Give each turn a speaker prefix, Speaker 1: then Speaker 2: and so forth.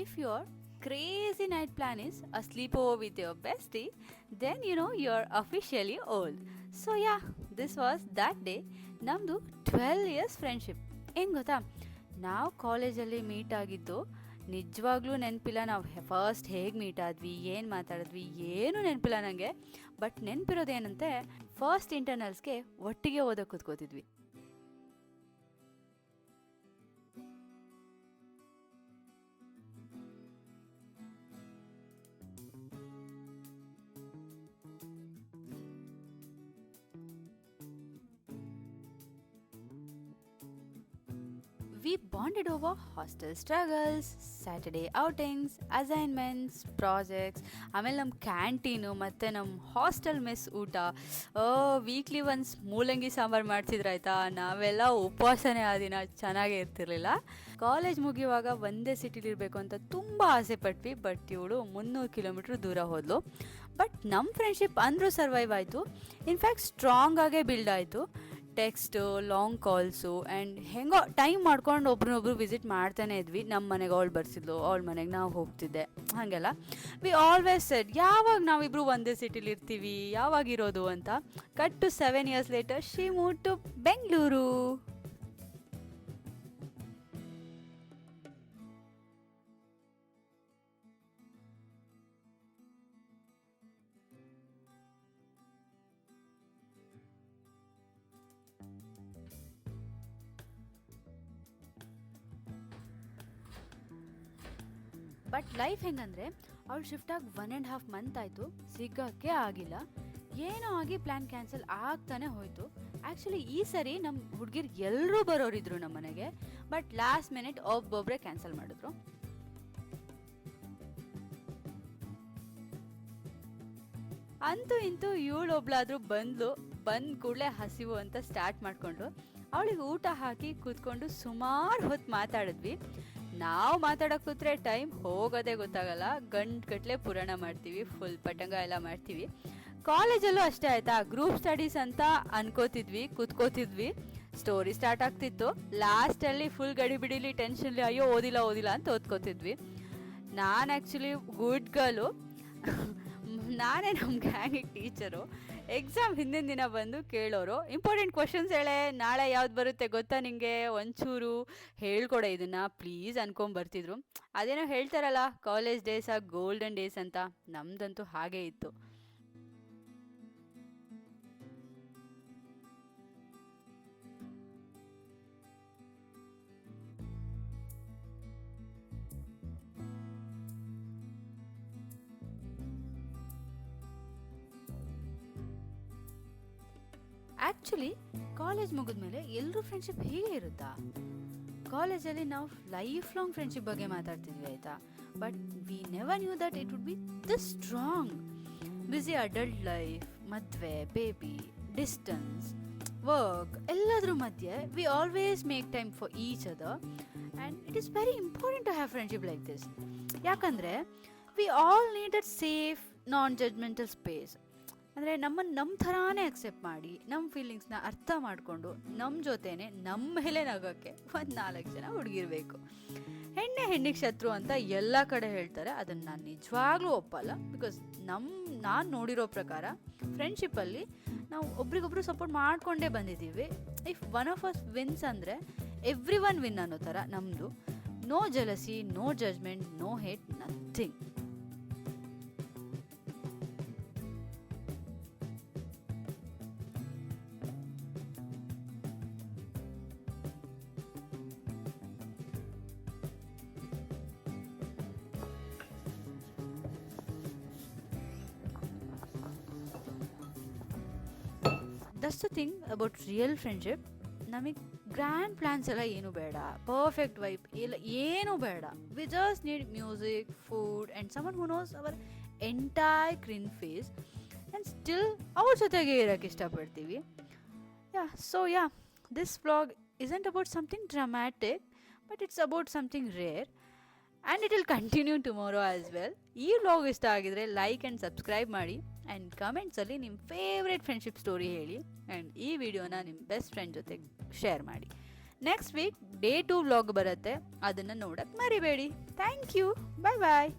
Speaker 1: if your crazy night plan is a sleepover with your bestie, then you know you're officially old. So yeah, this was that day. ನಮ್ಮದು 12 years friendship. ಏನು ಗೊತ್ತಾ, ನಾವು ಕಾಲೇಜಲ್ಲಿ meet ಆಗಿದ್ದು ನಿಜವಾಗ್ಲೂ ನೆನಪಿಲ್ಲ. ನಾವು ಫಸ್ಟ್ ಹೇಗೆ ಮೀಟ್ ಆದ್ವಿ, ಏನು ಮಾತಾಡಿದ್ವಿ, ಏನೂ ನೆನಪಿಲ್ಲ ನನಗೆ. ಬಟ್ ನೆನಪಿರೋದೇನಂತೆ, ಫಸ್ಟ್ ಇಂಟರ್ನಲ್ಸ್ಗೆ ಒಟ್ಟಿಗೆ ಓದೋಕೆ ಕೂತ್ಕೋತಿದ್ವಿ. We bonded over hostel struggles, Saturday outings, assignments, projects, ಆಮೇಲೆ ನಮ್ಮ ಕ್ಯಾಂಟೀನು ಮತ್ತು ನಮ್ಮ ಹಾಸ್ಟೆಲ್ ಮೆಸ್ ಊಟ. ವೀಕ್ಲಿ ಒನ್ಸ್ ಮೂಲಂಗಿ ಸಾಂಬಾರು ಮಾಡ್ತಿದ್ರಾಯ್ತಾ, ನಾವೆಲ್ಲ ಉಪವಾಸನೇ ಆ ದಿನ, ಚೆನ್ನಾಗೇ ಇರ್ತಿರ್ಲಿಲ್ಲ. ಕಾಲೇಜ್ ಮುಗಿಯುವಾಗ ಒಂದೇ ಸಿಟಿಲಿರಬೇಕು ಅಂತ ತುಂಬ ಆಸೆ ಪಟ್ವಿ. ಬಟ್ ಇವಳು 300 ಕಿಲೋಮೀಟ್ರ್ ದೂರ ಹೋದ್ಲು. ಬಟ್ ನಮ್ಮ ಫ್ರೆಂಡ್ಶಿಪ್ ಅಂದರೂ ಸರ್ವೈವ್ ಆಯಿತು. ಇನ್ಫ್ಯಾಕ್ಟ್ ಸ್ಟ್ರಾಂಗ್ ಆಗೇ ಬಿಲ್ಡ್ ಆಯಿತು. ಟೆಕ್ಸ್ಟು, ಲಾಂಗ್ ಕಾಲ್ಸು ಆ್ಯಂಡ್ ಹೆಂಗೋ ಟೈಮ್ ಮಾಡ್ಕೊಂಡು ಒಬ್ರನ್ನೊಬ್ರು ವಿಸಿಟ್ ಮಾಡ್ತಾನೆ ಇದ್ವಿ. ನಮ್ಮ ಮನೆಗೆ ಅವಳು ಬರ್ಸಿದ್ಲು, ಅವಳ ಮನೆಗೆ ನಾವು ಹೋಗ್ತಿದ್ದೆ, ಹಾಗೆಲ್ಲ. ವಿ ಆಲ್ವೇಸ್ ಸೆಡ್ ಯಾವಾಗ ನಾವಿಬ್ರು ಒಂದೇ ಸಿಟಿಲಿ ಇರ್ತೀವಿ, ಯಾವಾಗ ಇರೋದು ಅಂತ. Cut to 7 years later, she move to Bengaluru. But life ಹೆಂಗಂದರೆ, ಅವಳು ಶಿಫ್ಟಾಗಿ 1.5 month ಆಯಿತು, ಸಿಗೋಕ್ಕೆ ಆಗಿಲ್ಲ. ಏನೋ ಆಗಿ ಪ್ಲ್ಯಾನ್ ಕ್ಯಾನ್ಸಲ್ ಆಗ್ತಾನೆ ಹೋಯಿತು. ಆ್ಯಕ್ಚುಲಿ ಈ ಸರಿ ನಮ್ಮ ಹುಡುಗಿರು ಎಲ್ಲರೂ ಬರೋರಿದ್ರು ನಮ್ಮ ಮನೆಗೆ. ಬಟ್ ಲಾಸ್ಟ್ ಮಿನಿಟ್ ಒಬ್ಬೊಬ್ಬರೇ ಕ್ಯಾನ್ಸಲ್ ಮಾಡಿದ್ರು. ಅಂತೂ ಇಂತೂ ಇವಳೊಬ್ಳಾದರೂ ಬಂದು ಕೂಡಲೇ ಹಸಿವು ಅಂತ ಸ್ಟಾರ್ಟ್ ಮಾಡಿಕೊಂಡು ಅವಳಿಗೆ ಊಟ ಹಾಕಿ ಕೂತ್ಕೊಂಡು ಸುಮಾರು ಹೊತ್ತು ಮಾತಾಡಿದ್ವಿ. ನಾವು ಮಾತಾಡೋಕೆ ಕೂತ್ರೆ ಟೈಮ್ ಹೋಗೋದೇ ಗೊತ್ತಾಗಲ್ಲ. ಗಂಟುಗಟ್ಟಲೆ ಪುರಾಣ ಮಾಡ್ತೀವಿ, ಫುಲ್ ಪಟಂಗ ಎಲ್ಲ ಮಾಡ್ತೀವಿ. ಕಾಲೇಜಲ್ಲೂ ಅಷ್ಟೇ ಆಯಿತಾ, ಗ್ರೂಪ್ ಸ್ಟಡೀಸ್ ಅಂತ ಅನ್ಕೋತಿದ್ವಿ, ಕೂತ್ಕೋತಿದ್ವಿ. ಸ್ಟೋರಿ ಸ್ಟಾರ್ಟ್ ಆಗ್ತಿತ್ತು. ಲಾಸ್ಟಲ್ಲಿ ಫುಲ್ ಗಡಿಬಿಡಿಲಿ, ಟೆನ್ಷನ್ಲಿ, ಅಯ್ಯೋ ಓದಿಲ್ಲ ಅಂತ ಓದ್ಕೋತಿದ್ವಿ. ನಾನು ಆ್ಯಕ್ಚುಲಿ ಗುಡ್ ಗರ್ಲು. ನಾನೇ ನಮ್ಮ ಗ್ಯಾಂಗಿಗೆ ಟೀಚರು. ಎಕ್ಸಾಮ್ ಹಿಂದಿನ ದಿನ ಬಂದು ಕೇಳೋರು, ಇಂಪಾರ್ಟೆಂಟ್ ಕ್ವಶನ್ಸ್ ಹೇಳೆ, ನಾಳೆ ಯಾವ್ದು ಬರುತ್ತೆ ಗೊತ್ತಾ ನಿಂಗೆ, ಒಂಚೂರು ಹೇಳ್ಕೊಡೆ ಇದನ್ನು ಪ್ಲೀಸ್ ಅನ್ಕೊಂಬರ್ತಿದ್ರು. ಅದೇನೋ ಹೇಳ್ತಾರಲ್ಲ, ಕಾಲೇಜ್ ಡೇಸ್ ಆ ಗೋಲ್ಡನ್ ಡೇಸ್ ಅಂತ. ನಮ್ದಂತೂ ಹಾಗೇ ಇತ್ತು. ಆ್ಯಕ್ಚುಲಿ ಕಾಲೇಜ್ ಮುಗಿದ್ಮೇಲೆ ಎಲ್ಲರೂ ಫ್ರೆಂಡ್ಶಿಪ್ ಹೀಗೆ ಇರುತ್ತಾ? ಕಾಲೇಜಲ್ಲಿ ನಾವು ಲೈಫ್ ಲಾಂಗ್ ಫ್ರೆಂಡ್ಶಿಪ್ ಬಗ್ಗೆ ಮಾತಾಡ್ತಿದ್ವಿ ಆಯಿತಾ. But we never knew that it would be this strong. Busy adult life, ಮದುವೆ, ಬೇಬಿ, ಡಿಸ್ಟನ್ಸ್, ವರ್ಕ್, ಎಲ್ಲದ್ರ ಮಧ್ಯೆ we always make time for each other. And it is very important to have friendship like this. ಯಾಕಂದರೆ we all need that safe non judgmental space. ಅಂದರೆ ನಮ್ಮನ್ನು ನಮ್ಮ ಥರಾನೇ accept ಮಾಡಿ, ನಮ್ಮ ಫೀಲಿಂಗ್ಸ್ನ ಅರ್ಥ ಮಾಡಿಕೊಂಡು, ನಮ್ಮ ಜೊತೆನೇ ನಮ್ಮ ಮೇಲೆ ನಗೋಕ್ಕೆ 4 ಜನ ಹುಡುಗಿರ್ಬೇಕು. ಹೆಣ್ಣಿಗೆ ಶತ್ರು ಅಂತ ಎಲ್ಲ ಕಡೆ ಹೇಳ್ತಾರೆ. ಅದನ್ನು ನಾನು ನಿಜವಾಗ್ಲೂ ಒಪ್ಪಲ್ಲ. ಬಿಕಾಸ್ ನಾನು ನೋಡಿರೋ ಪ್ರಕಾರ ಫ್ರೆಂಡ್ಶಿಪ್ಪಲ್ಲಿ ನಾವು ಒಬ್ರಿಗೊಬ್ರು ಸಪೋರ್ಟ್ ಮಾಡಿಕೊಂಡೇ ಬಂದಿದ್ದೀವಿ. If one of us wins ಅಂದರೆ ಎವ್ರಿ ಒನ್ ವಿನ್ ಅನ್ನೋ ಥರ ನಮ್ಮದು. No jealousy, no judgment, no hate, nothing. That's the thing about real friendship. ನಮಗೆ ಗ್ರ್ಯಾಂಡ್ ಪ್ಲ್ಯಾನ್ಸ್ ಎಲ್ಲ ಏನೂ ಬೇಡ, ಪರ್ಫೆಕ್ಟ್ ವೈಬ್ ಇಲ್ಲ, ಏನೂ ಬೇಡ. We just need music, food and someone who knows our entire cringe face and still ಅವ್ರ ಜೊತೆಗೆ ಇರೋಕ್ಕೆ ಇಷ್ಟಪಡ್ತೀವಿ. This vlog isn't about something dramatic, but it's about something rare. And it will continue tomorrow as well. ಈ vlog ಇಷ್ಟ ಆಗಿದ್ರೆ like and subscribe ಮಾಡಿ. And ಕಮೆಂಟ್ಸಲ್ಲಿ ನಿಮ್ಮ ಫೇವ್ರೆಟ್ ಫ್ರೆಂಡ್ಶಿಪ್ ಸ್ಟೋರಿ ಹೇಳಿ. ಆ್ಯಂಡ್ ಈ ವಿಡಿಯೋನ ನಿಮ್ಮ ಬೆಸ್ಟ್ ಫ್ರೆಂಡ್ ಜೊತೆ ಶೇರ್ ಮಾಡಿ. ನೆಕ್ಸ್ಟ್ ವೀಕ್ ಡೇ 2 ವ್ಲಾಗ್ ಬರುತ್ತೆ, ಅದನ್ನು ನೋಡಕ್ಕೆ ಮರಿಬೇಡಿ. Thank you, bye bye.